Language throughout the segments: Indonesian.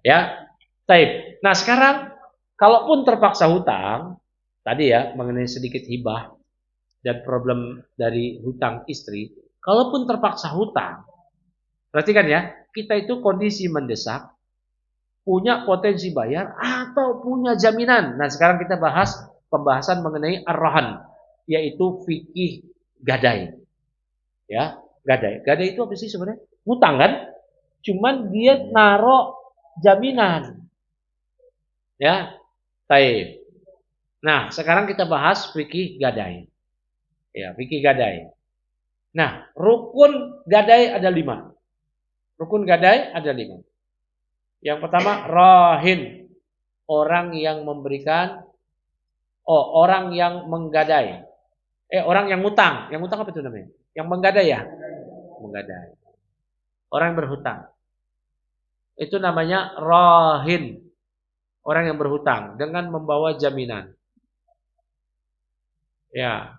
Ya, taib. Nah sekarang, kalaupun terpaksa hutang, tadi ya mengenai sedikit hibah dan problem dari hutang istri, kalaupun terpaksa hutang, perhatikan ya, kita itu kondisi mendesak, punya potensi bayar atau punya jaminan. Nah sekarang kita bahas pembahasan mengenai ar-rahan, yaitu fikih gadai. Ya, gadai. Gadai itu apa sih sebenarnya? Hutang kan? Cuman dia naruh jaminan. Ya, taib. Nah, sekarang kita bahas fikih gadai. Ya, fikih gadai. Nah, rukun gadai ada 5. Rukun gadai ada 5. Yang pertama, rahin. Orang yang memberikan, orang yang menggadai. Orang yang ngutang. Yang ngutang apa itu namanya? Yang menggadai ya? Menggadai. Orang yang berhutang. Itu namanya rahin. Orang yang berhutang dengan membawa jaminan. Ya.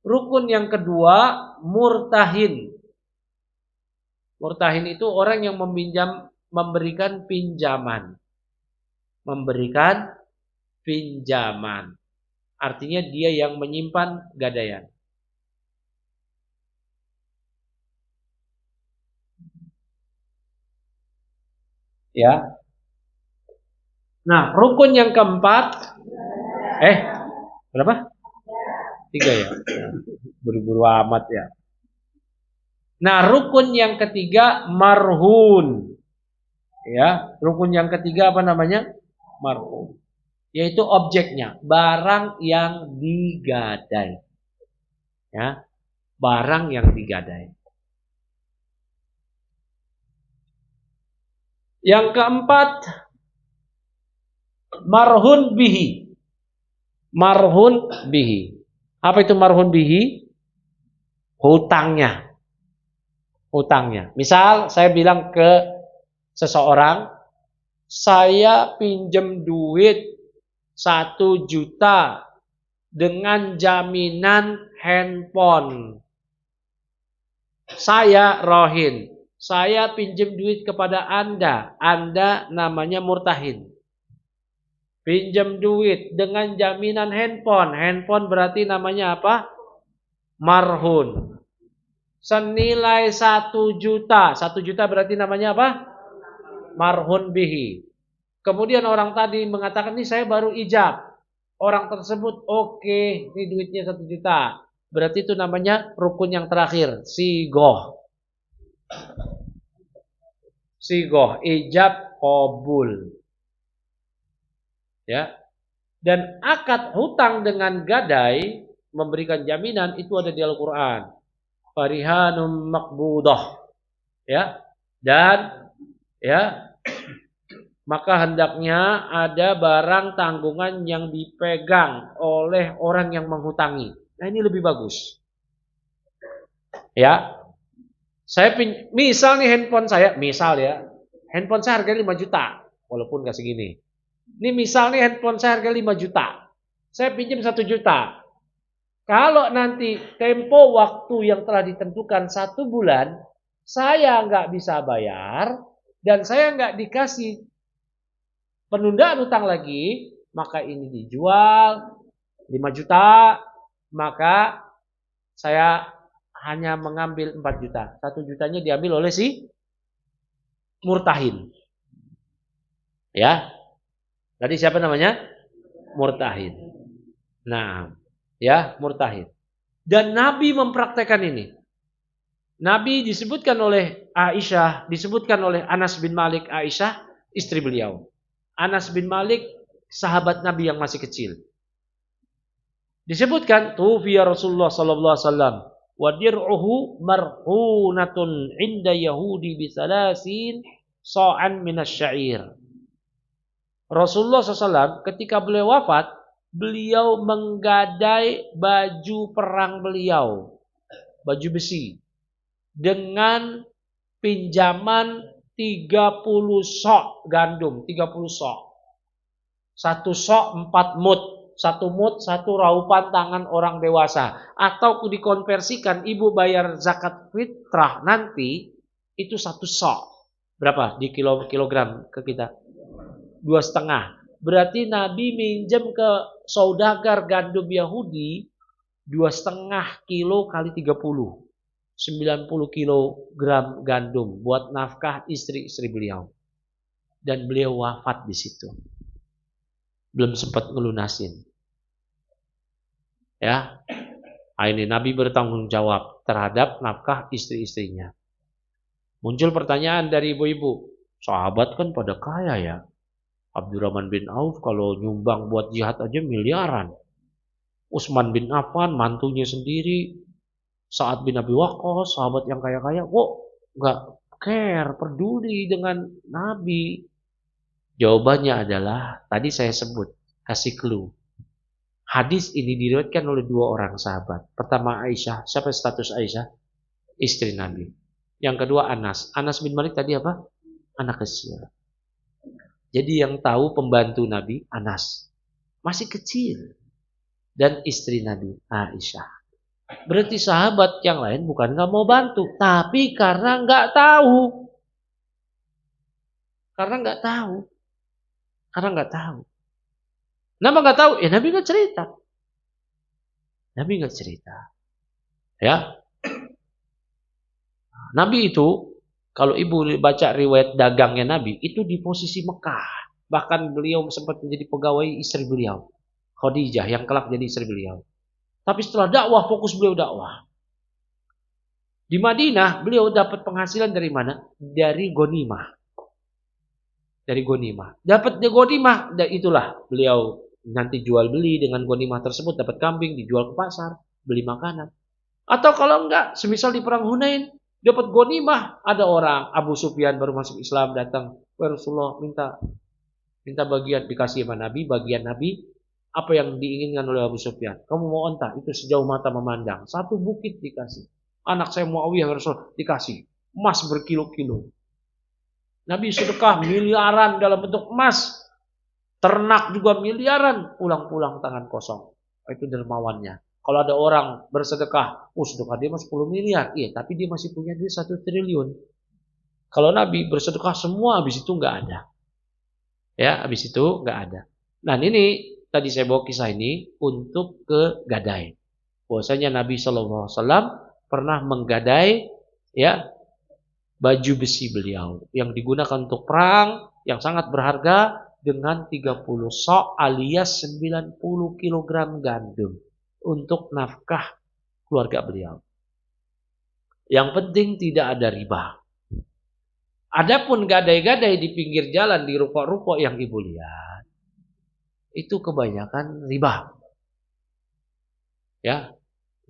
Rukun yang kedua, murtahin. Murtahin itu orang yang memberikan pinjaman. Memberikan pinjaman. Artinya dia yang menyimpan gadaian. Ya. Nah, rukun yang keempat, berapa? 3 ya. Buru-buru amat ya. Nah, rukun yang ketiga marhun. Ya, rukun yang ketiga apa namanya? Marhun. Yaitu objeknya, barang yang digadai. Ya, barang yang digadai. Yang keempat, marhun bihi. Marhun bihi. Apa itu marhun bihi? Hutangnya. Hutangnya. Misal saya bilang ke seseorang, saya pinjam duit 1 juta dengan jaminan handphone. Saya rohin. Saya pinjam duit kepada Anda. Anda namanya murtahin. Pinjam duit dengan jaminan handphone. Handphone berarti namanya apa? Marhun. Senilai 1 juta. 1 juta berarti namanya apa? Marhun bihi. Kemudian orang tadi mengatakan, ini saya baru ijab. Orang tersebut, oke, ini duitnya 1 juta. Berarti itu namanya rukun yang terakhir. Sigoh. Sigoh. Ijab qabul. Ya. Dan akad hutang dengan gadai, memberikan jaminan, itu ada di Al-Quran. Farihanum makbudah. Ya. Dan ya, maka hendaknya ada barang tanggungan yang dipegang oleh orang yang menghutangi. Nah ini lebih bagus. Ya, saya misal nih handphone saya, misal ya, handphone saya harganya 5 juta, walaupun gak segini. Ini misal nih handphone saya harganya 5 juta, saya pinjam 1 juta. Kalau nanti tempo waktu yang telah ditentukan 1 bulan, saya nggak bisa bayar dan saya nggak dikasih penundaan utang lagi, maka ini dijual 5 juta, maka saya hanya mengambil 4 juta. 1 jutanya diambil oleh si murtahin. Ya. Tadi siapa namanya? Murtahin. Nah, ya, murtahin. Dan Nabi mempraktekkan ini. Nabi disebutkan oleh Aisyah, disebutkan oleh Anas bin Malik, Aisyah, istri beliau. Anas bin Malik, sahabat Nabi yang masih kecil. Disebutkan, tufiya Rasulullah sallallahu alaihi wasallam wa dir'uhu marhunatun 'inda Yahudi bisalasin sa'an minasyair. Rasulullah SAW ketika beliau wafat, beliau menggadai baju perang beliau, baju besi, dengan pinjaman 30 sok gandum, 30 sok. 1 sok 4 mud. 1 mud 1 raupan tangan orang dewasa. Atau dikonversikan ibu bayar zakat fitrah nanti itu 1 sok. Berapa di kilogram ke kita? 2,5. Berarti Nabi minjem ke saudagar gandum Yahudi 2,5 kilo kali 30. 90 kilogram gandum buat nafkah istri-istri beliau. Dan beliau wafat di situ. Belum sempat ngelunasin. Ya. Ini Nabi bertanggung jawab terhadap nafkah istri-istrinya. Muncul pertanyaan dari ibu-ibu. Sahabat kan pada kaya ya. Abdurrahman bin Auf kalau nyumbang buat jihad aja miliaran. Utsman bin Affan mantunya sendiri. Sa'ad bin Abi Waqqas, sahabat yang kaya-kaya, kok nggak care, peduli dengan Nabi? Jawabannya adalah, tadi saya sebut, kasih clue. Hadis ini diriwayatkan oleh 2 orang sahabat. Pertama Aisyah, siapa status Aisyah? Istri Nabi. Yang kedua Anas. Anas bin Malik tadi apa? Anak kecil. Jadi yang tahu pembantu Nabi, Anas. Masih kecil. Dan istri Nabi, Aisyah. Berarti sahabat yang lain bukan nggak mau bantu, tapi karena nggak tahu. Karena nggak tahu. Karena nggak tahu. Kenapa nggak tahu? Ya Nabi nggak cerita. Nabi nggak cerita. Ya. Nabi itu, kalau ibu baca riwayat dagangnya Nabi, itu di posisi Mekah. Bahkan beliau sempat menjadi pegawai istri beliau. Khadijah yang kelak jadi istri beliau. Tapi setelah dakwah, fokus beliau dakwah. Di Madinah, beliau dapat penghasilan dari mana? Dari gonimah. Dari gonimah. Dapat gonimah, dan itulah beliau nanti jual beli dengan gonimah tersebut. Dapat kambing, dijual ke pasar, beli makanan. Atau kalau enggak, semisal di perang Hunain, dapat gonimah. Ada orang, Abu Sufyan baru masuk Islam, datang. Rasulullah minta bagian, dikasih sama Nabi, bagian Nabi. Apa yang diinginkan oleh Abu Sufyan? Kamu mau onta? Itu sejauh mata memandang. 1 bukit dikasih. Anak saya Muawiyah Rasul dikasih. Emas berkilo-kilo. Nabi sedekah miliaran dalam bentuk emas. Ternak juga miliaran. Pulang-pulang tangan kosong. Itu dermawannya. Kalau ada orang bersedekah. Sedekah dia masih 10 miliar. Iya, tapi dia masih punya duit 1 triliun. Kalau Nabi bersedekah semua, habis itu nggak ada. Ya, habis itu nggak ada. Nah ini tadi saya bawa kisah ini untuk ke gadai. Bahwasanya Nabi Shallallahu Alaihi Wasallam pernah menggadai ya baju besi beliau yang digunakan untuk perang yang sangat berharga dengan 30 sok alias 90 kg gandum untuk nafkah keluarga beliau. Yang penting tidak ada riba. Adapun gadai-gadai di pinggir jalan di ruko-ruko yang ibu lihat itu kebanyakan riba. Ya.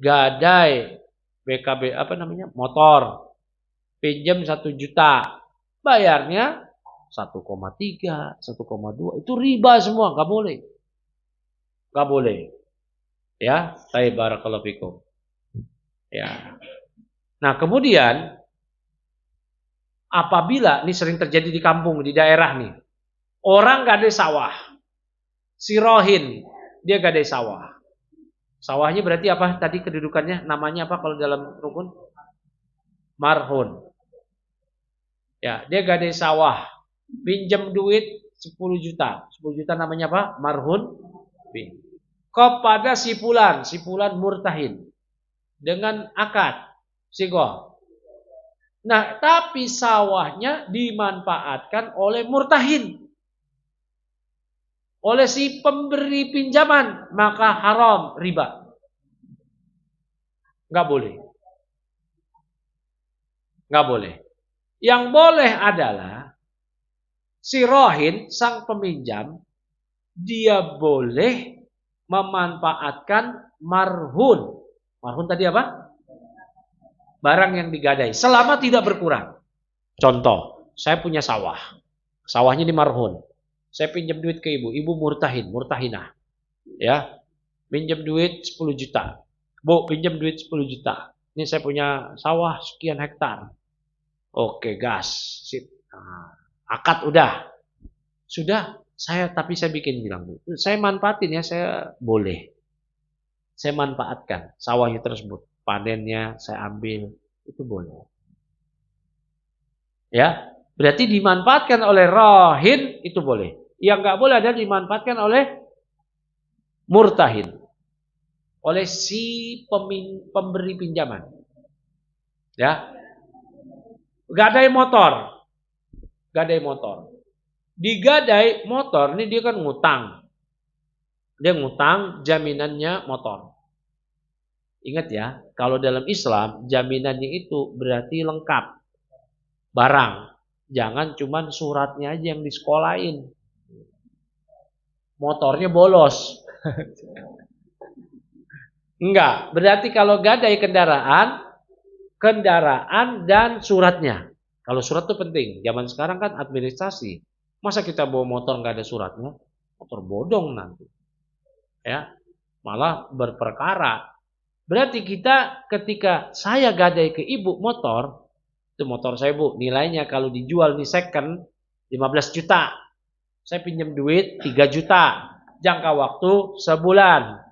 Gadai BKB motor. Pinjam 1 juta. Bayarnya 1,3, 1,2. Itu riba semua, enggak boleh. Enggak boleh. Ya, barakallahu fikum. Ya. Nah, kemudian apabila ini sering terjadi di kampung, di daerah nih. Orang gadai sawah. Sirohin, dia gadai sawah. Sawahnya berarti apa? Tadi kedudukannya namanya apa kalau dalam rukun? Marhun. Ya, dia gadai sawah. Pinjam duit 10 juta. 10 juta namanya apa? Marhun. Kepada si Fulan murtahin. Dengan akad. Sigoh. Nah, tapi sawahnya dimanfaatkan oleh murtahin. Oleh si pemberi pinjaman, maka haram riba. Enggak boleh. Enggak boleh. Yang boleh adalah si rohin, sang peminjam, dia boleh memanfaatkan marhun. Marhun tadi apa? Barang yang digadai. Selama tidak berkurang. Contoh, saya punya sawah. Sawahnya di marhun. Saya pinjam duit ke ibu murtahinah. Ya. Pinjam duit 10 juta. Bu, pinjam duit 10 juta. Ini saya punya sawah sekian hektar. Oke, gas. Sip. Nah, akad udah. Sudah, tapi saya bikin bilang, Bu. Saya manfaatin ya, saya boleh. Saya manfaatkan sawahnya tersebut. Panennya saya ambil, itu boleh. Ya. Berarti dimanfaatkan oleh rahin itu boleh. Yang nggak boleh ada dimanfaatkan oleh murtahin, oleh si pemberi pinjaman. Ya, gadai motor, gadai motor. Digadai motor ini dia kan ngutang. Dia ngutang, jaminannya motor. Ingat ya, kalau dalam Islam jaminannya itu berarti lengkap. Barang. Jangan cuman suratnya aja yang disekolahin. Motornya bolos. Enggak, berarti kalau gadai kendaraan dan suratnya. Kalau surat itu penting. Zaman sekarang kan administrasi. Masa kita bawa motor nggak ada suratnya? Motor bodong nanti. Ya, malah berperkara. Berarti kita ketika saya gadai ke ibu motor, itu motor saya bu, nilainya kalau dijual nih second 15 juta. Saya pinjam duit 3 juta. Jangka waktu sebulan.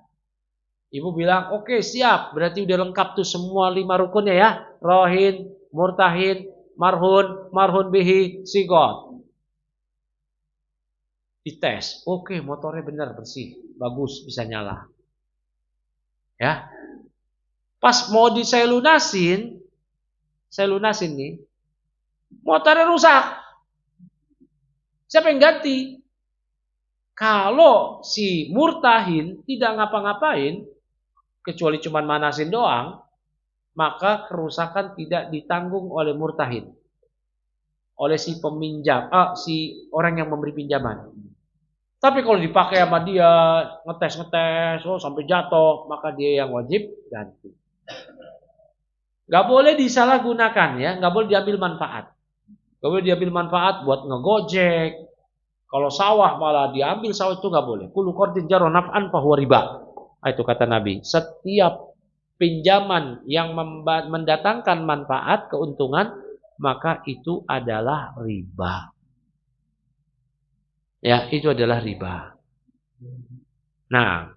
Ibu bilang, oke siap. Berarti udah lengkap tuh semua 5 rukunnya ya. Rohin, murtahin, marhun bihi, sigot. Dites. Oke, motornya benar bersih. Bagus, bisa nyala. Ya. Pas mau saya lunasin nih. Motornya rusak. Siapa yang ganti? Kalau si murtahin tidak ngapa-ngapain, kecuali cuma manasin doang, maka kerusakan tidak ditanggung oleh murtahin, oleh si peminjam, si orang yang memberi pinjaman. Tapi kalau dipakai sama dia ngetes, sampai jatuh, maka dia yang wajib ganti. Gak boleh disalahgunakan ya, gak boleh diambil manfaat. Gak boleh diambil manfaat buat ngegojek. Kalau sawah malah diambil sawah itu gak boleh. Kullu qardin jarra naf'an fahuwa riba. Itu kata Nabi. Setiap pinjaman yang mendatangkan manfaat, keuntungan, maka itu adalah riba. Ya, itu adalah riba. Nah,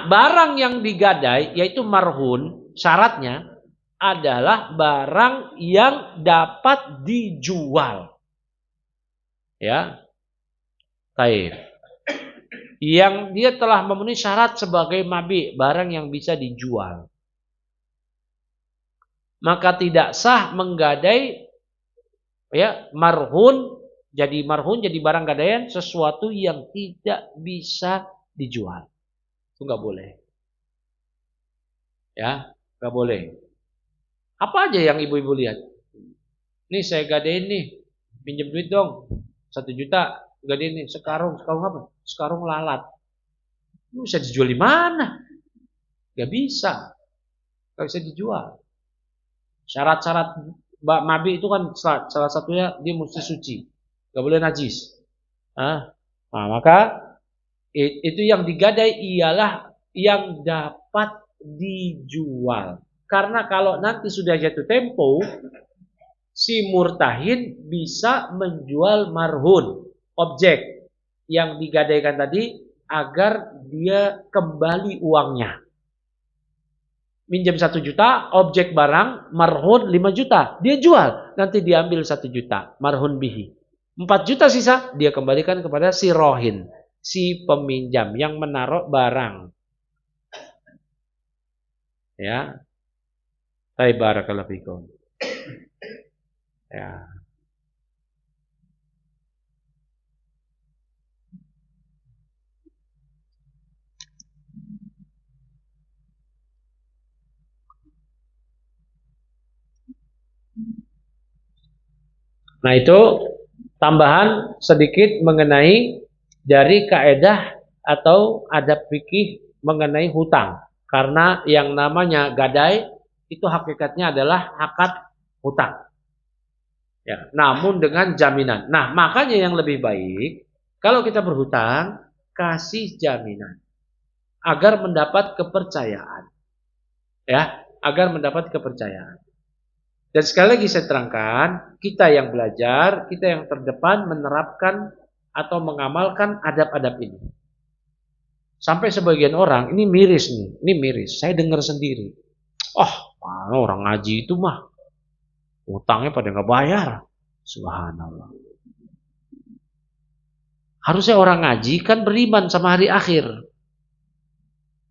barang yang digadai yaitu marhun, syaratnya adalah barang yang dapat dijual. Ya. Baik. Yang dia telah memenuhi syarat sebagai mabi, barang yang bisa dijual. Maka tidak sah menggadai ya marhun jadi barang gadaian sesuatu yang tidak bisa dijual. Itu nggak boleh. Ya, nggak boleh. Apa aja yang ibu-ibu lihat? Nih saya gadein nih, pinjam duit dong, 1 juta. Gadein nih sekarung apa? Sekarung lalat. Ini bisa dijual di mana? Gak bisa. Gak bisa dijual. Syarat-syarat mabi itu kan salah satunya dia mesti suci. Gak boleh najis. Nah, maka itu yang digadai ialah yang dapat dijual. Karena kalau nanti sudah jatuh tempo, si murtahin bisa menjual marhun, objek yang digadaikan tadi, agar dia kembali uangnya. Minjam 1 juta, objek barang, marhun 5 juta. Dia jual, nanti diambil 1 juta, marhun bihi. 4 juta sisa, dia kembalikan kepada si rohin, si peminjam yang menaruh barang. Ya. Barakallahu fikum. Ya. Nah itu tambahan sedikit mengenai dari kaedah atau adab fikih mengenai hutang. Karena yang namanya gadai itu hakikatnya adalah akad hutang. Ya, namun dengan jaminan. Nah makanya yang lebih baik kalau kita berhutang kasih jaminan agar mendapat kepercayaan. Ya, agar mendapat kepercayaan. Dan sekali lagi saya terangkan, kita yang belajar, kita yang terdepan menerapkan atau mengamalkan adab-adab ini. Sampai sebagian orang, ini miris nih, ini miris. Saya dengar sendiri. Oh, mana orang ngaji itu mah. Utangnya pada nggak bayar. Subhanallah. Harusnya orang ngaji kan beriman sama hari akhir.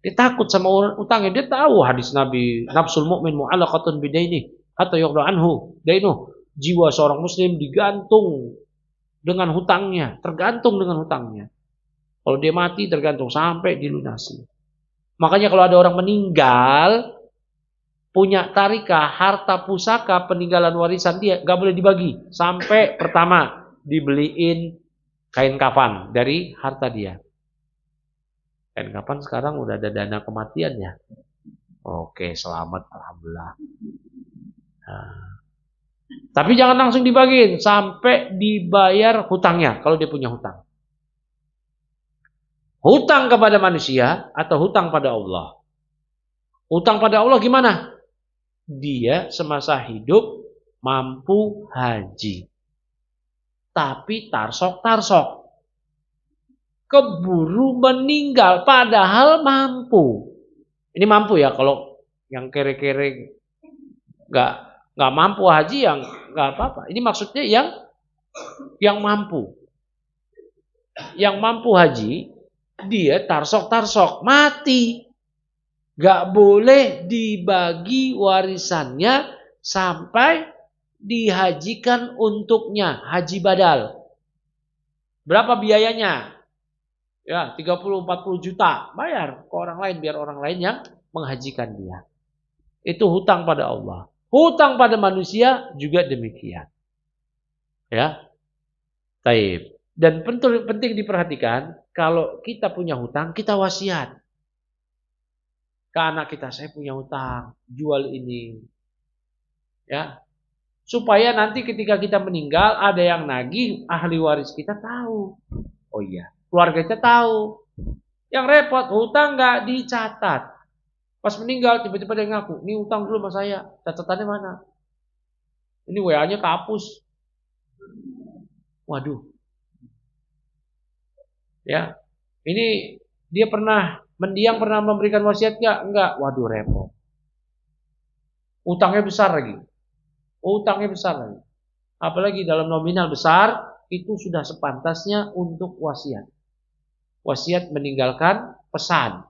Dia takut sama utangnya. Dia tahu hadis Nabi, nafsul mu'min mu'allaqatun bidaini hatta yuqda anhu dainu. Jiwa seorang muslim digantung dengan hutangnya, tergantung dengan hutangnya. Kalau dia mati tergantung sampai dilunasi. Makanya kalau ada orang meninggal punya tarikah, harta pusaka peninggalan warisan dia nggak boleh dibagi sampai pertama dibeliin kain kafan dari harta dia. Kain kafan sekarang udah ada dana kematian ya. Oke, selamat, alhamdulillah. Nah, tapi jangan langsung dibagiin sampai dibayar hutangnya kalau dia punya hutang. Hutang kepada manusia atau hutang pada Allah. Hutang pada Allah gimana? Dia semasa hidup mampu haji. Tapi tarsok-tarsok. Keburu meninggal padahal mampu. Ini mampu ya, kalau yang kere-kere nggak mampu haji yang nggak apa-apa. Ini maksudnya yang mampu. Yang mampu haji dia tarsok-tarsok mati. Nggak boleh dibagi warisannya sampai dihajikan untuknya haji badal. Berapa biayanya? Ya, 30-40 juta. Bayar ke orang lain biar orang lain yang menghajikan dia. Itu hutang pada Allah. Hutang pada manusia juga demikian. Ya. Taib. Dan penting diperhatikan, kalau kita punya hutang, kita wasiat. Ke anak kita, saya punya hutang, jual ini. Ya. Supaya nanti ketika kita meninggal, ada yang nagih, ahli waris kita tahu. Oh iya. Keluarga kita tahu. Yang repot, hutang nggak dicatat. Pas meninggal, tiba-tiba dia ngaku, ini hutang dulu sama saya. Catatannya mana? Ini WA-nya kehapus. Waduh. Ya, ini dia mendiang pernah memberikan wasiat nggak? Enggak. Waduh, repot. Hutangnya besar lagi. Hutangnya besar lagi. Apalagi dalam nominal besar, itu sudah sepantasnya untuk wasiat. Wasiat meninggalkan pesan.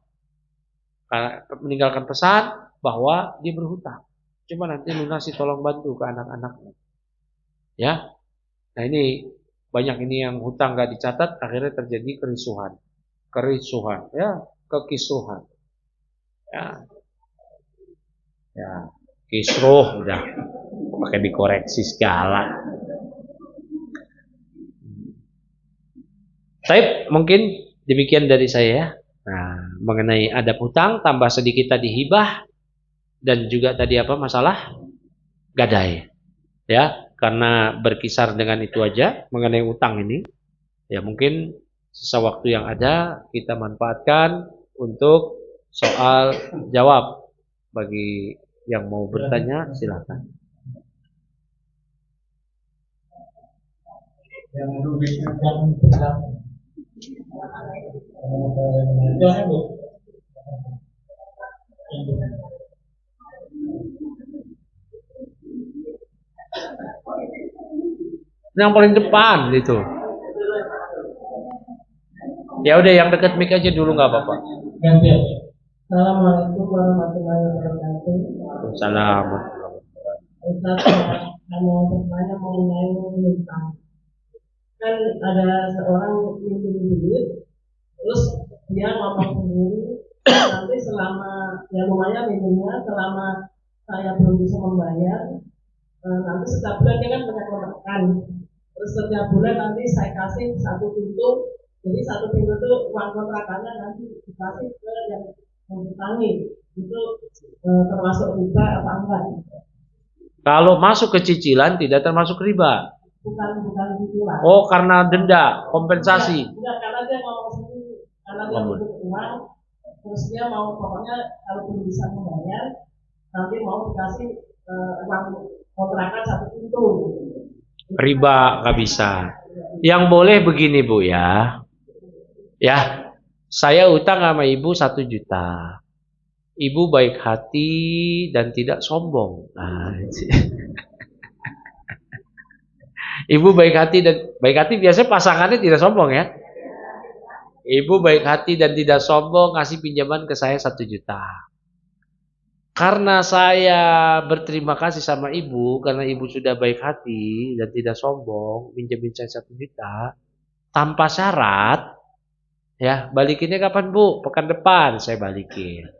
Meninggalkan pesan bahwa dia berhutang. Cuma nanti lunasi tolong bantu ke anak-anaknya. Ya. Nah ini banyak ini yang hutang gak dicatat, akhirnya terjadi kerisuhan, ya, kekisruhan, ya, kisruh udah, pakai dikoreksi segala. Baik, mungkin demikian dari saya. Nah, mengenai adab hutang, tambah sedikit tadi hibah dan juga tadi apa masalah gadai, ya. Karena berkisar dengan itu aja mengenai utang ini, ya mungkin sisa waktu yang ada kita manfaatkan untuk soal jawab. Bagi yang mau bertanya silakan. Yang paling depan itu. Ya udah yang dekat mic aja dulu nggak apa-apa. Assalamualaikum warahmatullahi wabarakatuh. Assalamualaikum. Ustaz, saya mau bertanya mengenai hutang. Kan ada seorang minjem duit, terus dia ngomong sendiri, nanti selama ya lumayan minjemnya, selama saya belum bisa membayar, nanti setiap bulan dia kan punya kontrakan. Terus setiap bulan nanti saya kasih satu pintu, jadi satu pintu itu uang kontrakannya nanti dikasih ke yang menghutangi. Itu termasuk riba apa enggak? Kalau masuk ke cicilan tidak termasuk riba. Bukan cicilan. Oh, karena denda, kompensasi. Enggak, karena dia ngomong sendiri, karena dia butuh uang, terus dia mau pokoknya kalau belum bisa membayar, nanti mau dikasih uang kontrakan satu pintu. Riba nggak bisa. Yang boleh begini Bu ya. Ya, saya utang sama ibu 1 juta. Ibu baik hati dan tidak sombong. Nah, Ibu baik hati biasanya pasangannya tidak sombong ya. Ibu baik hati dan tidak sombong ngasih pinjaman ke saya 1 juta. Karena saya berterima kasih sama ibu karena ibu sudah baik hati dan tidak sombong pinjamin saya 1 juta tanpa syarat. Ya, balikinnya kapan Bu? Pekan depan saya balikin.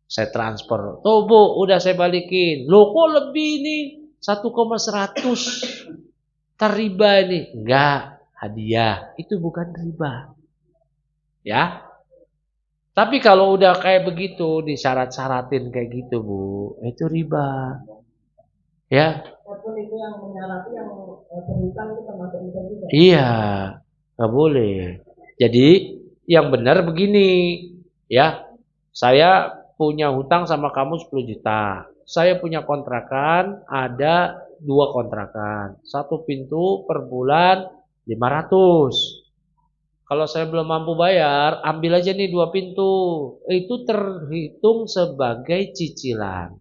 Saya transfer. Tuh Bu, udah saya balikin. Loh kok lebih nih? 1,100. Riba ini. Enggak, hadiah. Itu bukan riba. Ya. Tapi kalau udah kayak begitu, disyarat-syaratin kayak gitu Bu, itu riba. Ya. Walaupun itu yang menyarati yang berhutang itu termasuk riba juga. Iya, nggak boleh. Jadi yang benar begini, ya. Saya punya hutang sama kamu 10 juta. Saya punya kontrakan, ada 2 kontrakan. 1 pintu per bulan 500. Kalau saya belum mampu bayar, ambil aja nih 2 pintu. Itu terhitung sebagai cicilan.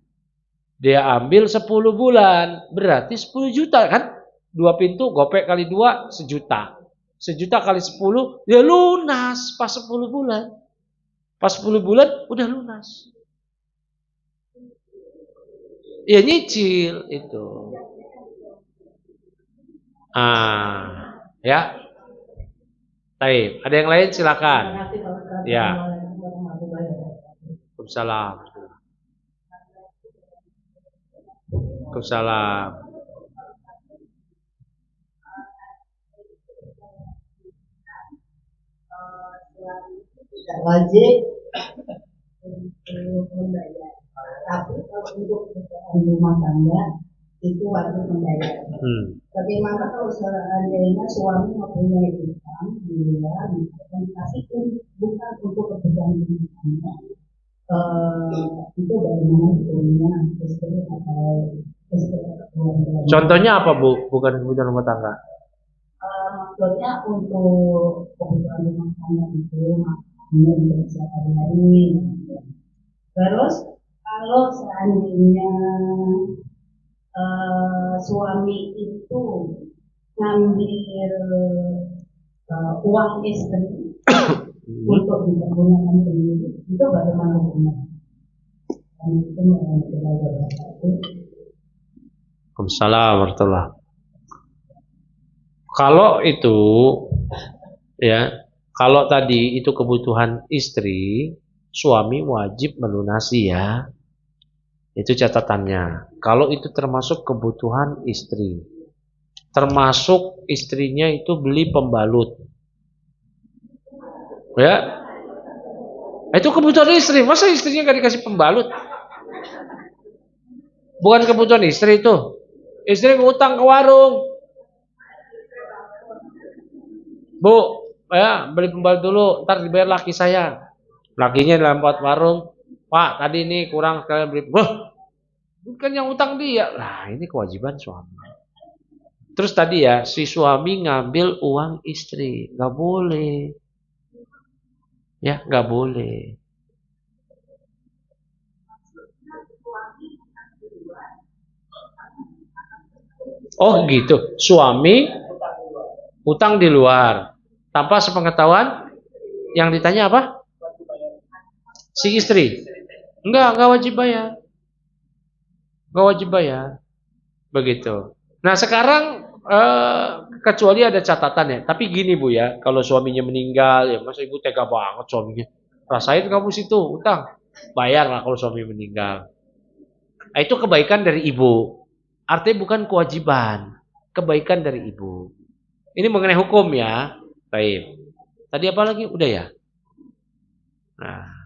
Dia ambil 10 bulan, berarti 10 juta kan? 2 pintu, gopek kali 2, 1 juta. 1 juta kali 10, ya lunas pas 10 bulan. Pas 10 bulan udah lunas. Ya nyicil itu. Ya. Baik, ada yang lain silakan. Ya. Waalaikumsalam. Waalaikumsalam. Tidak wajib untuk membayar. Tapi kalau untuk pekerjaan rumah tangga itu wajib membayar. Bagaimana kalau seandainya suami mempunyai hutang di luar dan dikasihkan bukan untuk kebutuhan rumah tangga, itu bagaimana hukumnya istri atau istri keluarga? Contohnya apa Bu? Bukan kebutuhan rumah tangga? Maksudnya untuk kebutuhan rumah tangga itu hanya untuk sehari-hari. Terus kalau seandainya suami itu ngambil uang istri untuk digunakan sendiri, itu bagaimana hukumnya? Waalaikumsalam warahmatullahi. Kalau itu ya, kalau tadi itu kebutuhan istri, suami wajib melunasi ya. Itu catatannya. Kalau itu termasuk kebutuhan istri. Termasuk istrinya itu beli pembalut. Ya. Itu kebutuhan istri. Masa istrinya gak dikasih pembalut? Bukan kebutuhan istri itu. Istri ngutang ke warung. Bu, ya beli pembalut dulu, ntar dibayar laki saya. Lakinya lewat warung. Pak, tadi ini kurang sekalian beli. Wah, bukan yang utang dia. Nah, ini kewajiban suami. Terus tadi ya, si suami ngambil uang istri. Gak boleh. Ya, gak boleh. Oh gitu. Suami utang di luar. Tanpa sepengetahuan yang ditanya apa? Si istri. Enggak wajib bayar. Enggak wajib bayar. Begitu. Nah sekarang kecuali ada catatan ya. Tapi gini Bu ya, kalau suaminya meninggal ya masa ibu tega banget suaminya. Rasain kamu situ utang. Bayar lah kalau suami meninggal. Nah, itu kebaikan dari ibu. Artinya bukan kewajiban. Kebaikan dari ibu. Ini mengenai hukum ya. Baik. Tadi apa lagi? Udah ya? Nah.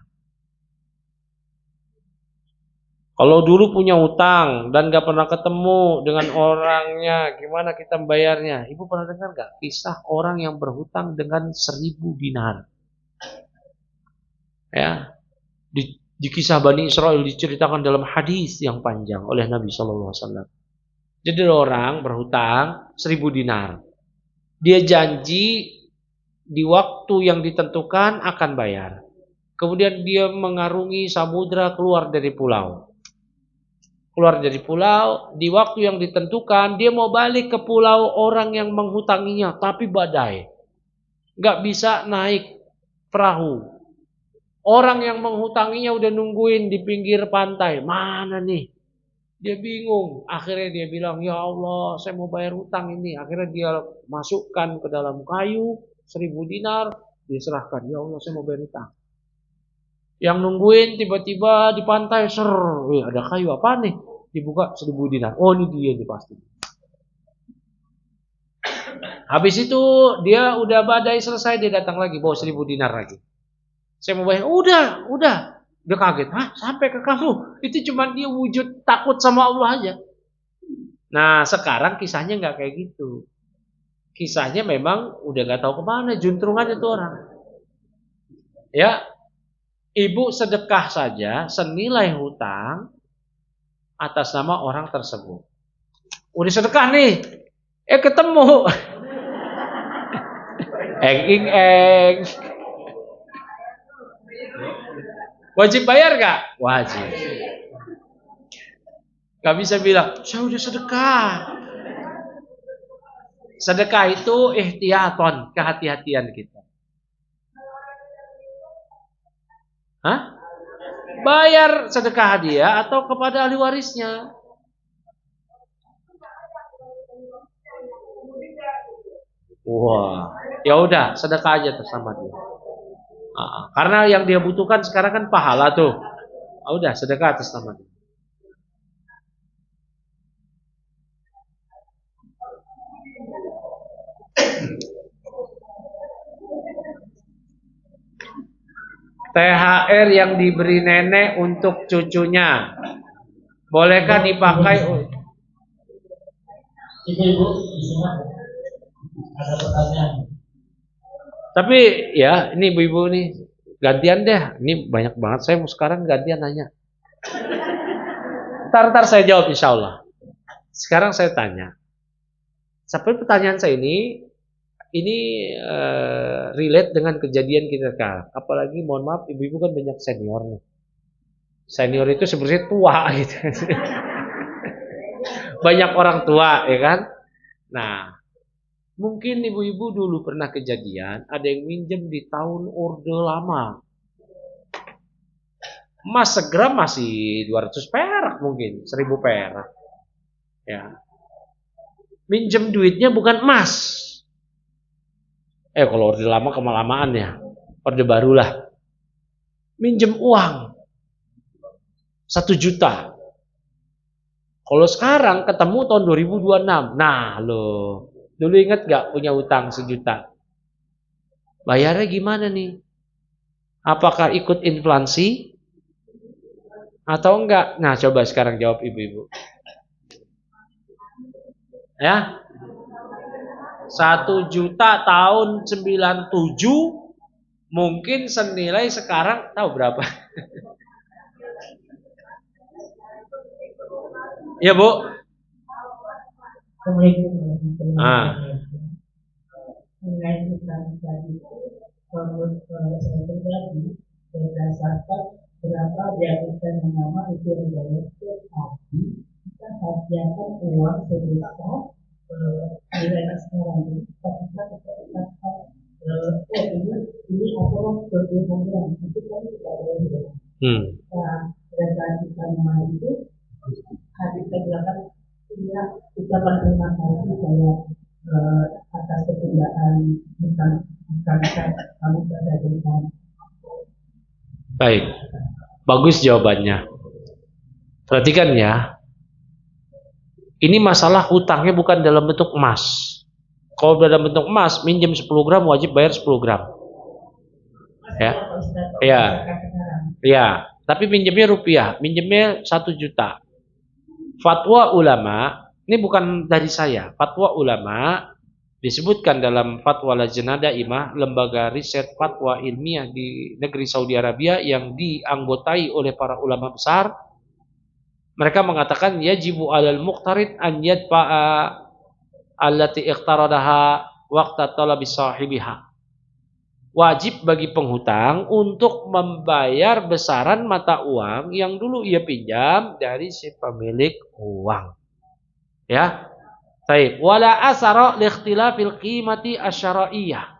Kalau dulu punya hutang dan gak pernah ketemu dengan orangnya, gimana kita membayarnya? Ibu pernah dengar gak kisah orang yang berhutang dengan 1000 dinar? Ya, di kisah Bani Israel diceritakan dalam hadis yang panjang oleh Nabi SAW. Jadi orang berhutang 1000 dinar. Dia janji di waktu yang ditentukan akan bayar. Kemudian dia mengarungi samudra keluar dari pulau. keluar dari pulau, di waktu yang ditentukan, dia mau balik ke pulau orang yang menghutanginya, tapi badai. Nggak bisa naik perahu. Orang yang menghutanginya udah nungguin di pinggir pantai. Mana nih? Dia bingung. Akhirnya dia bilang, ya Allah, saya mau bayar hutang ini. Akhirnya dia masukkan ke dalam kayu, 1.000 dinar. Dia serahkan, ya Allah, saya mau bayar hutang. Yang nungguin tiba-tiba di pantai, ada kayu apa nih? Dibuka 1.000 dinar. Oh, ini dia nih pasti. Habis itu dia udah badai selesai, dia datang lagi bawa 1.000 dinar lagi. Saya mau bayar, udah. Dia kaget, sampai ke kamu? Itu cuma dia wujud takut sama Allah aja. Nah sekarang kisahnya nggak kayak gitu. Kisahnya memang udah nggak tahu kemana, juntrungan itu orang. Ya, ibu sedekah saja senilai hutang atas nama orang tersebut. Udah sedekah nih, ketemu. Eng. Wajib bayar gak? Wajib. Gak bisa bilang, saya udah sedekah. Sedekah itu ihtiyaton, kehati-hatian kita. Bayar sedekah dia atau kepada ahli warisnya. Wah, ya udah sedekah aja sama dia. Karena yang dia butuhkan sekarang kan pahala tuh. Udah sedekah atas nama dia. THR yang diberi nenek untuk cucunya, bolehkah dipakai? Ibu-ibu, ada pertanyaan. Tapi ya, ini ibu-ibu nih gantian deh. Ini banyak banget. Saya mau sekarang gantian nanya. Ntar saya jawab insya Allah. Sekarang saya tanya. Sampai pertanyaan saya ini relate dengan kejadian kita sekarang. Apalagi mohon maaf, ibu-ibu kan banyak senior nih. Senior itu sebenarnya tua gitu. Banyak orang tua, ya kan? Nah, mungkin ibu-ibu dulu pernah kejadian ada yang minjem di tahun Orde Lama. Emas segram masih 200 perak mungkin, 1.000 perak. Ya. Minjem duitnya bukan emas. Kalau Orde Lama kemalamaan ya. Orde Baru lah. Minjem uang 1 juta. Kalau sekarang ketemu tahun 2026. Nah loh. Dulu ingat gak punya utang 1 juta? Bayarnya gimana nih? Apakah ikut inflasi? Atau enggak? Nah coba sekarang jawab ibu-ibu. Ya, 1 juta tahun 97 mungkin senilai sekarang tahu berapa? Ya Bu. Berdasarkan berapa diajukan nama itu adalah tapi kita hadiahkan uang sebesar nilai sekarang ini ini adalah kebenaran itu kan tidak boleh. Pada saat kita nama itu habis kita bilang ucapan terima kasih saya atas ketundaan bukan kamu berada di sana. Baik, bagus jawabannya. Perhatikan ya, ini masalah hutangnya bukan dalam bentuk emas. Kalau dalam bentuk emas, minjem 10 gram wajib bayar 10 gram. Ya, tapi minjemnya rupiah, minjemnya 1 juta. Fatwa ulama, ini bukan dari saya, fatwa ulama disebutkan dalam Fatwa Lajnah Daimah, lembaga riset fatwa ilmiah di negeri Saudi Arabia yang dianggotai oleh para ulama besar. Mereka mengatakan yajibu 'alal muqtarid an yadfa'a allati iqtaradaha waqta talabi sahibiha. wajib bagi penghutang untuk membayar besaran mata uang yang dulu ia pinjam dari si pemilik uang. Ya. Baik, wala asara li ikhtilafil qimati asyara'iyah.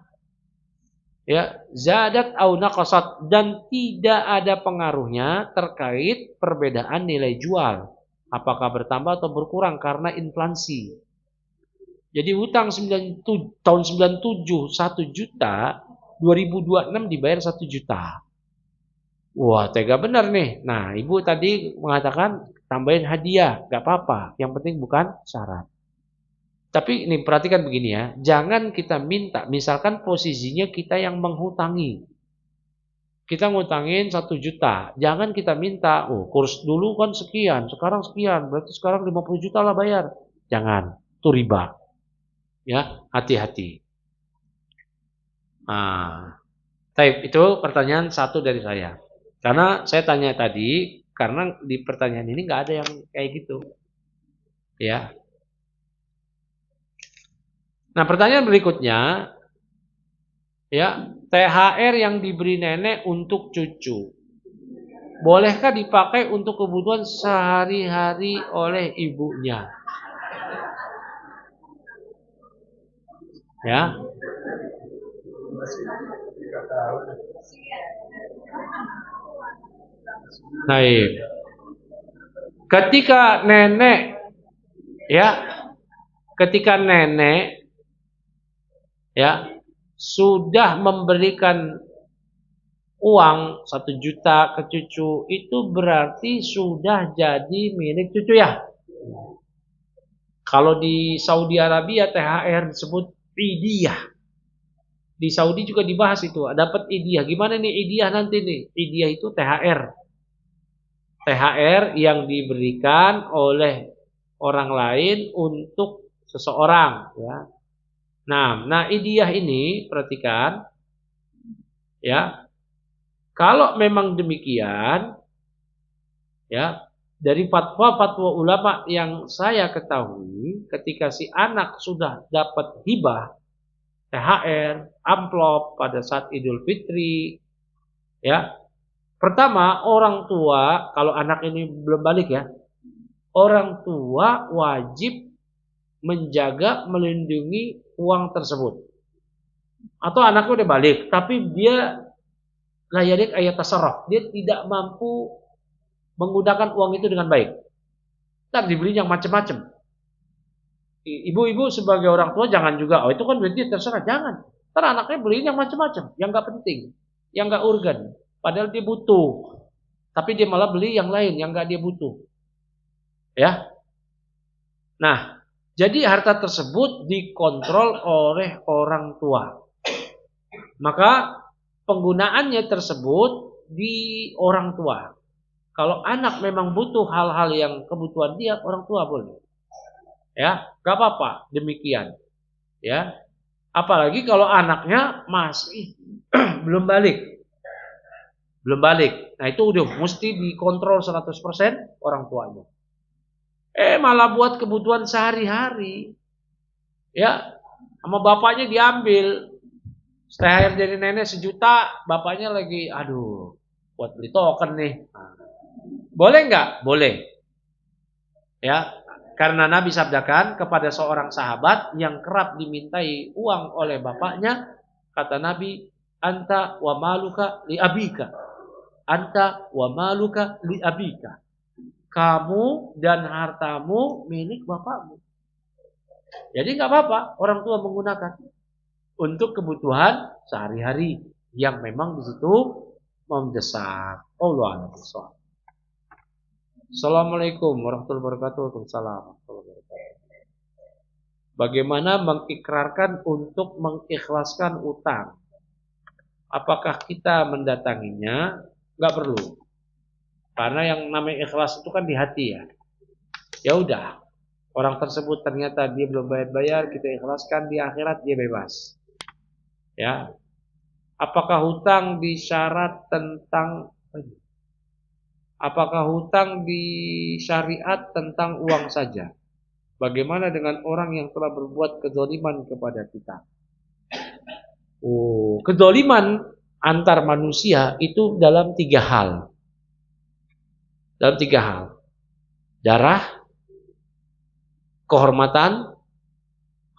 Ya, zadat au naqasat, dan tidak ada pengaruhnya terkait perbedaan nilai jual. Apakah bertambah atau berkurang karena inflasi. Jadi hutang tahun 97 1 juta, 2026 dibayar 1 juta. Wah, tega benar nih. Nah, ibu tadi mengatakan tambahin hadiah, gak apa-apa. Yang penting bukan syarat. Tapi ini perhatikan begini ya, jangan kita minta, misalkan posisinya kita yang menghutangi. Kita ngutangin 1 juta, jangan kita minta, oh kurs dulu kan sekian, sekarang sekian, berarti sekarang 50 juta lah bayar. Jangan, itu riba. Ya, hati-hati. Nah, itu pertanyaan satu dari saya. Karena saya tanya tadi, karena di pertanyaan ini nggak ada yang kayak gitu. Ya. Nah, pertanyaan berikutnya, ya, THR yang diberi nenek untuk cucu, bolehkah dipakai untuk kebutuhan sehari-hari oleh ibunya? Ya. Baik. Ketika nenek, ya, ketika nenek, ya, sudah memberikan uang 1 juta ke cucu, itu berarti sudah jadi milik cucu ya. Kalau di Saudi Arabia THR disebut idiyah. Di Saudi juga dibahas itu, dapat idiyah. Gimana nih idiyah nanti nih? Idiyah itu THR. THR yang diberikan oleh orang lain untuk seseorang, ya. Nah idiyah ini perhatikan, ya. Kalau memang demikian, ya, dari fatwa-fatwa ulama yang saya ketahui, ketika si anak sudah dapat hibah THR, amplop pada saat Idul Fitri, ya. Pertama, orang tua, kalau anak ini belum balik ya, orang tua wajib menjaga, melindungi uang tersebut. Atau anaknya udah balik, tapi dia layadik ayat tasarruf, dia tidak mampu menggunakan uang itu dengan baik. Ntar dibeli yang macam-macam. Ibu-ibu sebagai orang tua jangan juga, oh itu kan duitnya terserah, jangan. Ntar anaknya beliin yang macam-macam, yang nggak penting, yang nggak urgen. Padahal dia butuh, tapi dia malah beli yang lain yang nggak dia butuh. Ya. Nah, jadi harta tersebut dikontrol oleh orang tua. Maka penggunaannya tersebut di orang tua. Kalau anak memang butuh hal-hal yang kebutuhan dia, orang tua boleh. Ya, gak apa-apa, demikian. Ya. Apalagi kalau anaknya masih belum balik. Belum balik. Nah, itu udah mesti dikontrol 100% orang tuanya. Malah buat kebutuhan sehari-hari. Ya, sama bapaknya diambil. THR dari nenek 1 juta, bapaknya lagi, aduh, buat beli token nih. Boleh nggak? Boleh. Ya, karena Nabi sabdakan kepada seorang sahabat yang kerap dimintai uang oleh bapaknya, kata Nabi, anta wa maluka li abika. Anta wa maluka li abika. Kamu dan hartamu milik bapakmu. Jadi nggak apa-apa orang tua menggunakan untuk kebutuhan sehari-hari yang memang di situ mendesak. Allah Akbar. Assalamualaikum warahmatullahi wabarakatuh. Waalaikumsalam warahmatullahi wabarakatuh. Bagaimana mengikrarkan untuk mengikhlaskan utang? Apakah kita mendatanginya? Nggak perlu. Karena yang namanya ikhlas itu kan di hati ya. Ya udah, orang tersebut ternyata dia belum bayar-bayar, kita ikhlaskan, di akhirat dia bebas. Ya. Apakah hutang disyarat tentang Apakah hutang di syariat tentang uang saja? Bagaimana dengan orang yang telah berbuat kezaliman kepada kita? Kedzaliman antar manusia itu dalam 3 hal. Dalam 3 hal. Darah, kehormatan,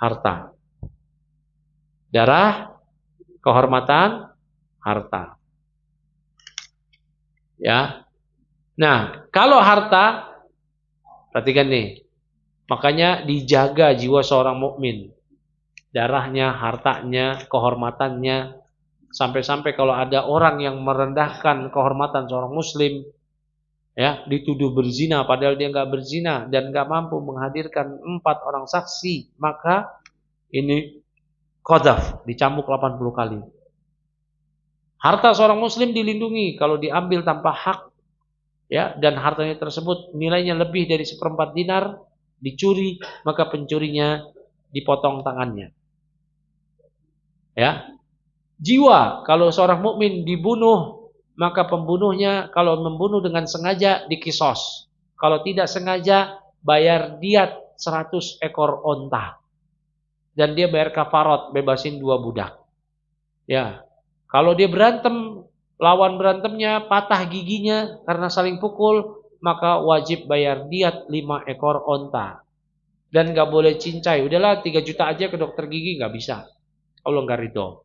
harta. Darah, kehormatan, harta. Ya. Nah, kalau harta, perhatikan nih. Makanya dijaga jiwa seorang mukmin. Darahnya, hartanya, kehormatannya. Sampai-sampai kalau ada orang yang merendahkan kehormatan seorang muslim, ya, dituduh berzina padahal dia nggak berzina dan nggak mampu menghadirkan 4 orang saksi, maka ini qadzaf, dicambuk 80 kali. Harta seorang muslim dilindungi kalau diambil tanpa hak, ya, dan hartanya tersebut nilainya lebih dari 1/4 dinar, dicuri, maka pencurinya dipotong tangannya. Ya. Jiwa, kalau seorang mukmin dibunuh, maka pembunuhnya kalau membunuh dengan sengaja dikisos. Kalau tidak sengaja bayar diat 100 ekor onta. Dan dia bayar kafarat, bebasin 2 budak. Ya. Kalau dia berantem, lawan berantemnya patah giginya karena saling pukul, maka wajib bayar diat 5 ekor onta. Dan gak boleh cincai. Udahlah 3 juta aja ke dokter gigi, gak bisa. Allah gak ridho.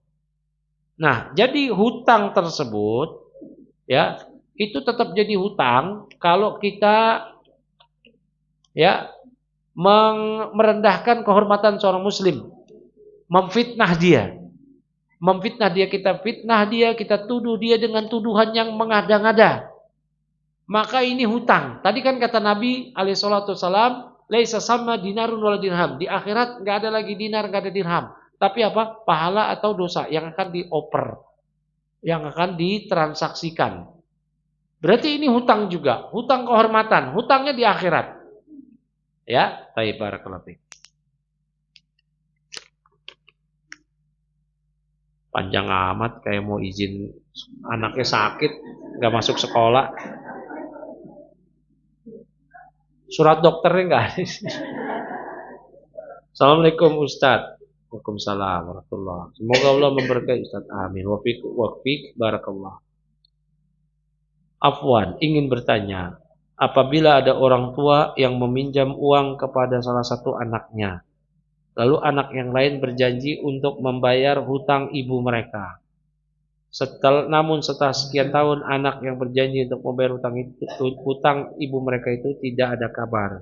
Nah, jadi hutang tersebut, ya, itu tetap jadi hutang kalau kita, ya, merendahkan kehormatan seorang muslim, memfitnah dia, kita fitnah dia, kita tuduh dia dengan tuduhan yang mengada-ngada, maka ini hutang. Tadi kan kata Nabi alaihissalam, laisa sama dinarun wala dirham. Di akhirat nggak ada lagi dinar, nggak ada dirham. Tapi apa? Pahala atau dosa yang akan dioper, yang akan ditransaksikan. Berarti ini hutang juga, hutang kehormatan, hutangnya di akhirat. Ya, baik, barakallahu fiik. Panjang amat kayak mau izin anaknya sakit, nggak masuk sekolah. Surat dokternya nggak ada. Assalamualaikum Ustadz. Waalaikumsalam warahmatullahi. Semoga Allah memberkahi Ustadz. Amin. Wafik barakallah. Afwan, ingin bertanya, apabila ada orang tua yang meminjam uang kepada salah satu anaknya, lalu anak yang lain berjanji untuk membayar hutang ibu mereka. Namun setelah sekian tahun anak yang berjanji untuk membayar hutang ibu mereka itu tidak ada kabar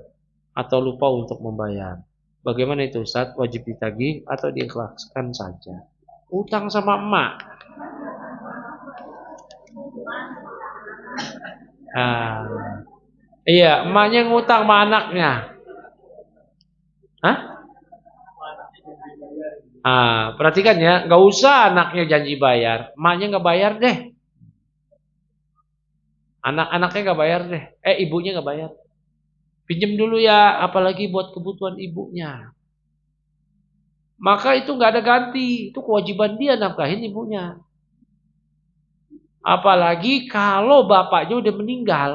atau lupa untuk membayar. Bagaimana itu Ustaz? Wajib ditagih atau diikhlaskan saja? Utang sama emak. Iya, emaknya ngutang sama anaknya. Hah? Perhatikan ya, nggak usah anaknya janji bayar, emaknya nggak bayar deh. Anak-anaknya nggak bayar deh. Ibunya nggak bayar. Pinjam dulu ya, apalagi buat kebutuhan ibunya. Maka itu nggak ada ganti, itu kewajiban dia nafkahin ibunya. Apalagi kalau bapaknya udah meninggal.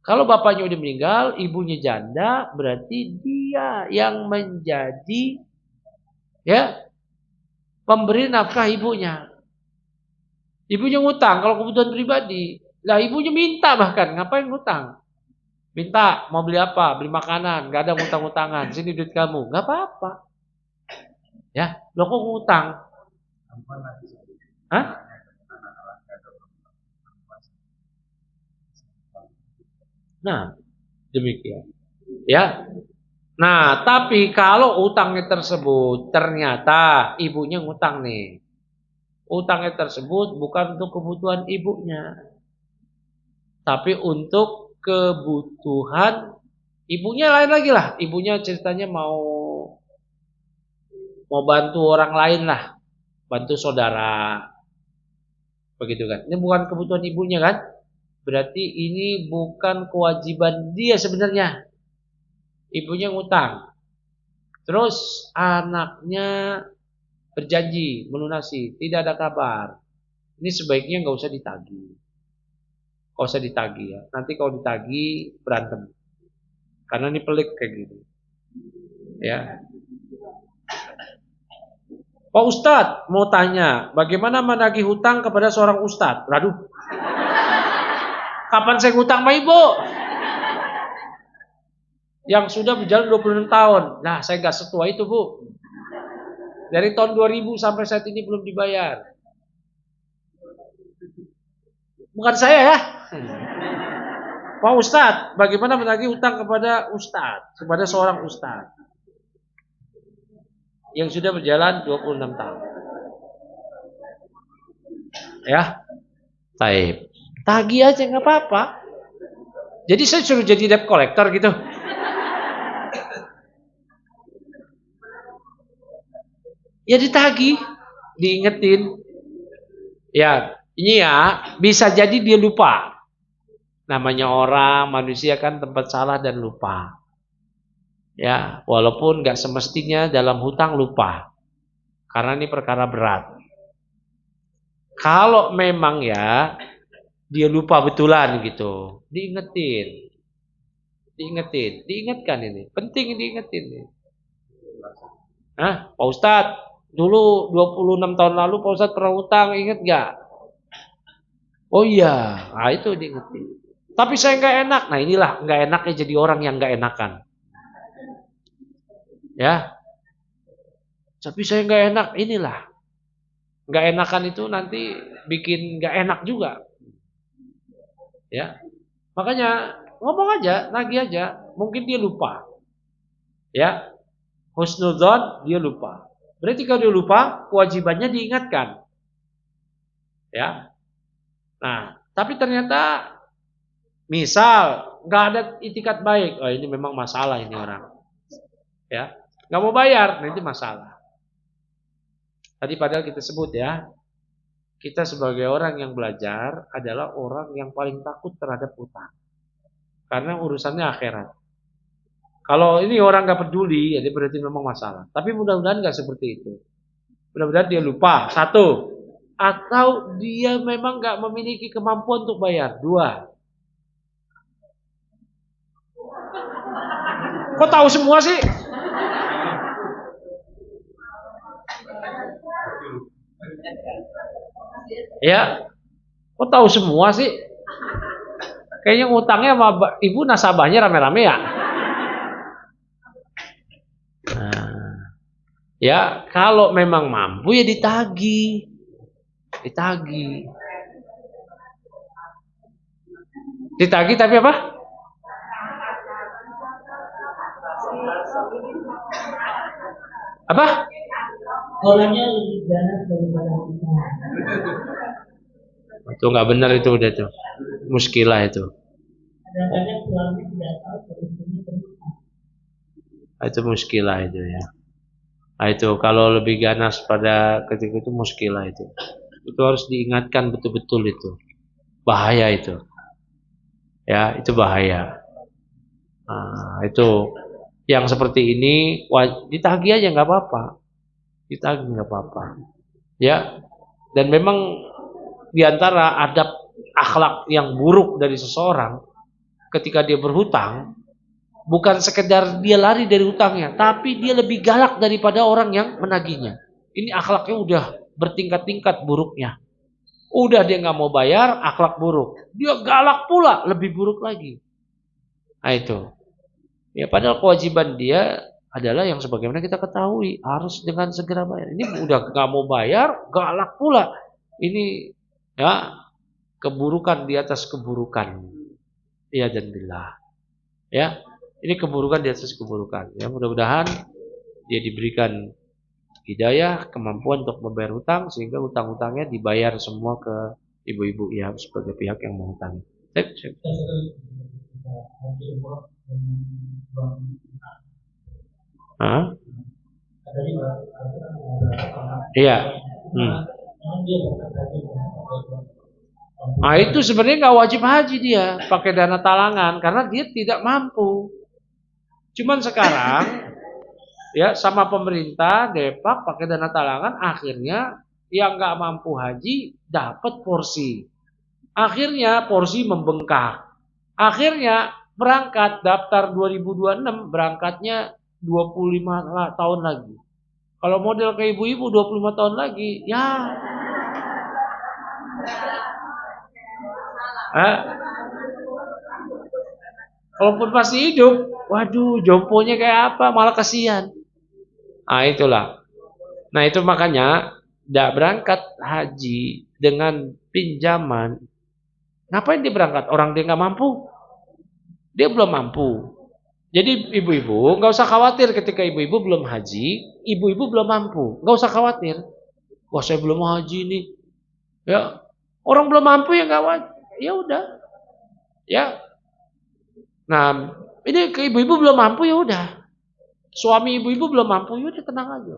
Kalau bapaknya udah meninggal, ibunya janda, berarti dia yang menjadi, ya, pemberi nafkah ibunya. Ibunya ngutang kalau kebutuhan pribadi. Lah ibunya minta bahkan, ngapain ngutang? Minta, mau beli apa? Beli makanan, gak ada ngutang-ngutangan. Sini duit kamu, gak apa-apa. Ya, lo kok ngutang? Hah? Nah, demikian. Ya. Nah, tapi kalau utangnya tersebut ternyata ibunya ngutang nih. Utangnya tersebut bukan untuk kebutuhan ibunya, tapi untuk kebutuhan ibunya lain lagi lah. Ibunya ceritanya mau bantu orang lain lah, bantu saudara, begitu kan? Ini bukan kebutuhan ibunya kan? Berarti ini bukan kewajiban dia sebenarnya. Ibunya ngutang, terus anaknya berjanji melunasi, tidak ada kabar. Ini sebaiknya nggak usah ditagih, nggak usah ditagih ya. Nanti kalau ditagih berantem, karena ini pelik kayak gitu, ya. Pak Ustadz mau tanya, bagaimana menagih hutang kepada seorang ustadz? Waduh, kapan saya hutang sama ibu? Yang sudah berjalan 26 tahun. Nah, saya nggak setua itu, Bu. Dari tahun 2000 sampai saat ini belum dibayar. Bukan saya ya. Pak Ustadz, bagaimana menagih hutang kepada ustadz, kepada seorang ustadz yang sudah berjalan 26 tahun. Ya, taib. Tagih aja nggak apa-apa. Jadi saya suruh jadi debt collector gitu. Ya ditagih, diingetin. Ya, ini ya bisa jadi dia lupa. Namanya orang, manusia kan tempat salah dan lupa. Ya, walaupun nggak semestinya dalam hutang lupa. Karena ini perkara berat. Kalau memang ya dia lupa betulan gitu, diingetin. Diingatkan ini. Penting diingetin nih. Pak Ustadz, dulu 26 tahun lalu Pak Ustadz pernah hutang, inget gak? Oh iya, nah itu diingetin. Tapi saya nggak enak. Nah inilah nggak enaknya jadi orang yang nggak enakan. Ya, tapi saya nggak enak. Inilah nggak enakan itu nanti bikin nggak enak juga. Ya, makanya ngomong aja, nagih aja. Mungkin dia lupa. Ya, husnudzon dia lupa. Berarti kalau dia lupa, kewajibannya diingatkan. Ya, nah, tapi ternyata misal nggak ada itikat baik, oh ini memang masalah ini orang, ya nggak mau bayar, nanti masalah. Tadi padahal kita sebut ya, kita sebagai orang yang belajar adalah orang yang paling takut terhadap utang, karena urusannya akhirat. Kalau ini orang nggak peduli, jadi berarti memang masalah. Tapi mudah-mudahan nggak seperti itu. Mudah-mudahan dia lupa, satu, atau dia memang nggak memiliki kemampuan untuk bayar, dua. Kok tahu semua sih? Ya, kok tahu semua sih? Kayaknya ngutangnya sama ibu nasabahnya rame-rame ya. Nah, ya kalau memang mampu ya ditagih, ditagih tapi apa? Apa? Orangnya lebih ganas daripada kita. Itu nggak benar itu udah tuh, muskilah itu. Ada banyak suami tidak tahu kondisinya berhutang. Itu muskilah itu ya. Nah, itu kalau lebih ganas pada ketika itu muskilah itu. Itu harus diingatkan betul-betul itu. Bahaya itu. Ya, itu bahaya. Nah, itu yang seperti ini ditagih aja nggak apa-apa. Ditagih nggak apa-apa. Ya. Dan memang diantara adab akhlak yang buruk dari seseorang ketika dia berhutang, bukan sekedar dia lari dari hutangnya, tapi dia lebih galak daripada orang yang menagihnya. Ini akhlaknya udah bertingkat-tingkat buruknya. Udah dia nggak mau bayar, akhlak buruk. Dia galak pula, lebih buruk lagi. Nah itu. Ya padahal kewajiban dia adalah yang sebagaimana kita ketahui, harus dengan segera bayar. Ini udah nggak mau bayar, galak pula. Ini ya keburukan di atas keburukan. Iya dan billah. Ya, ini keburukan di atas keburukan. Ya, mudah-mudahan dia diberikan hidayah, kemampuan untuk membayar hutang sehingga hutang-hutangnya dibayar semua ke ibu-ibu ya sebagai pihak yang menghutang. Iya. Nah itu sebenarnya nggak wajib haji dia pakai dana talangan karena dia tidak mampu. Cuman sekarang ya sama pemerintah Depak pakai dana talangan akhirnya yang nggak mampu haji dapat porsi. Akhirnya porsi membengkak. Akhirnya berangkat daftar 2026 berangkatnya 25 tahun lagi. Kalau model ke ibu-ibu 25 tahun lagi, ya. Ah, kalaupun masih hidup, waduh, jomponya kayak apa? Malah kasihan. Ah, itulah. Nah, itu makanya tidak berangkat haji dengan pinjaman. Ngapain dia berangkat? Orang dia nggak mampu. Dia belum mampu. Jadi ibu-ibu nggak usah khawatir ketika ibu-ibu belum haji, ibu-ibu belum mampu, nggak usah khawatir. Wah, saya belum haji nih. Ya, orang belum mampu ya nggak wajib. Ya udah, ya. Nah, ini ke ibu-ibu belum mampu ya udah. Suami ibu-ibu belum mampu ya udah, tenang aja.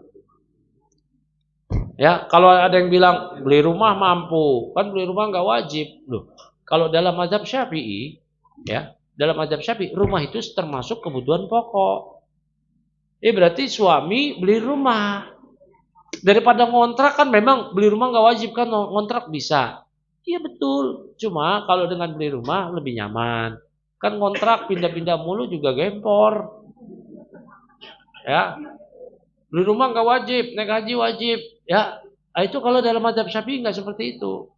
Ya, kalau ada yang bilang beli rumah mampu, kan beli rumah nggak wajib. Loh, kalau dalam mazhab Syafi'i, ya, dalam mazhab Syafi'i rumah itu termasuk kebutuhan pokok. Berarti suami beli rumah. Daripada ngontrak kan memang beli rumah nggak wajib kan, ngontrak bisa. Iya betul. Cuma kalau dengan beli rumah lebih nyaman. Kan ngontrak pindah-pindah mulu juga gempor. Ya, beli rumah nggak wajib, naik haji wajib. Ya, itu kalau dalam mazhab Syafi'i nggak seperti itu.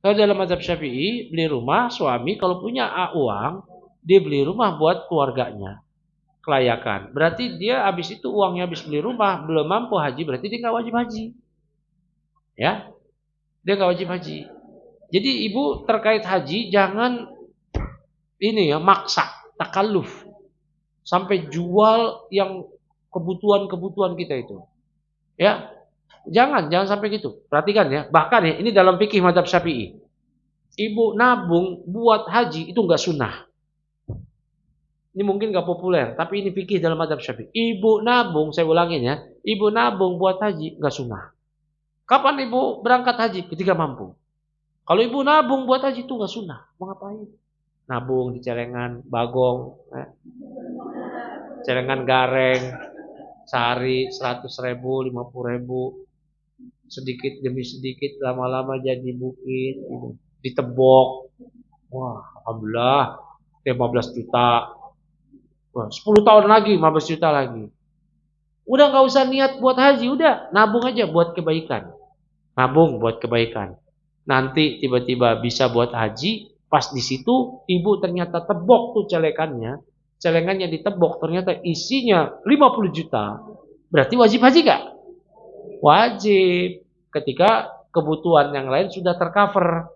Kalau dalam mazhab Syafi'i beli rumah suami kalau punya uang dia beli rumah buat keluarganya. Kelayakan. Berarti dia habis itu uangnya habis beli rumah, belum mampu haji, berarti dia nggak wajib haji. Ya, dia nggak wajib haji. Jadi ibu terkait haji jangan ini ya maksa, takalluf sampai jual yang kebutuhan-kebutuhan kita itu. Ya, jangan sampai gitu. Perhatikan ya. Bahkan ya ini dalam fikih mazhab Syafi'i. Ibu nabung buat haji itu nggak sunnah. Ini mungkin nggak populer, tapi ini fikih dalam mazhab Syafi'i. Ibu nabung, saya ulangin ya, ibu nabung buat haji nggak sunnah. Kapan ibu berangkat haji? Ketika mampu. Kalau ibu nabung buat haji itu nggak sunnah. Mau ngapain? Nabung di celengan bagong, celengan gareng, sehari 100.000, 50.000, sedikit demi sedikit, lama-lama jadi bukit, gitu. Ditebok, wah, alhamdulillah, 15 juta. Wah, 10 tahun lagi 15 juta lagi. Udah nggak usah niat buat haji, udah nabung aja buat kebaikan. Nabung buat kebaikan. Nanti tiba-tiba bisa buat haji, pas di situ ibu ternyata tebok tuh celengannya. Celengannya ditebok ternyata isinya 50 juta. Berarti wajib haji gak? Wajib. Ketika kebutuhan yang lain sudah tercover.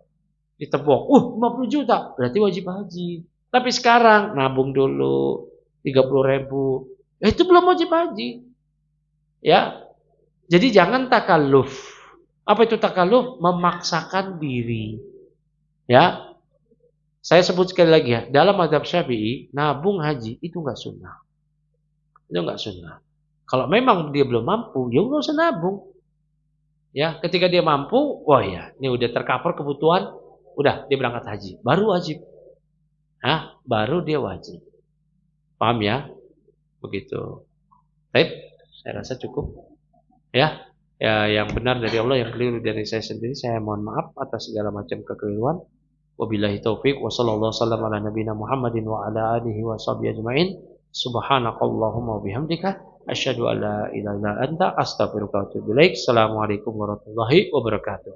Ditebok, 50 juta. Berarti wajib haji. Tapi sekarang nabung dulu 30.000. Itu belum wajib haji. Ya. Jadi jangan takalluf. Apa itu takalluf? Memaksakan diri. Ya. Saya sebut sekali lagi ya. Dalam mazhab Syafi'i, nabung haji itu enggak sunnah. Itu enggak sunnah. Kalau memang dia belum mampu, ya enggak usah nabung. Ya, ketika dia mampu, wah ya, ini udah tercover kebutuhan, udah dia berangkat haji, baru wajib. Baru dia wajib. Paham ya? Begitu. Baik, saya rasa cukup. Ya, yang benar dari Allah, yang keliru dari saya sendiri, saya mohon maaf atas segala macam kekeliruan. Wabillahi taufik wa sallallahu wasallam ala nabiyina Muhammadin wa ala alihi wa sahbihi ajmain. Subhanakallahumma wa bihamdika asyhadu an la ilaha illa anta astaghfiruka wa atubu ilaik. Assalamualaikum warahmatullahi wabarakatuh.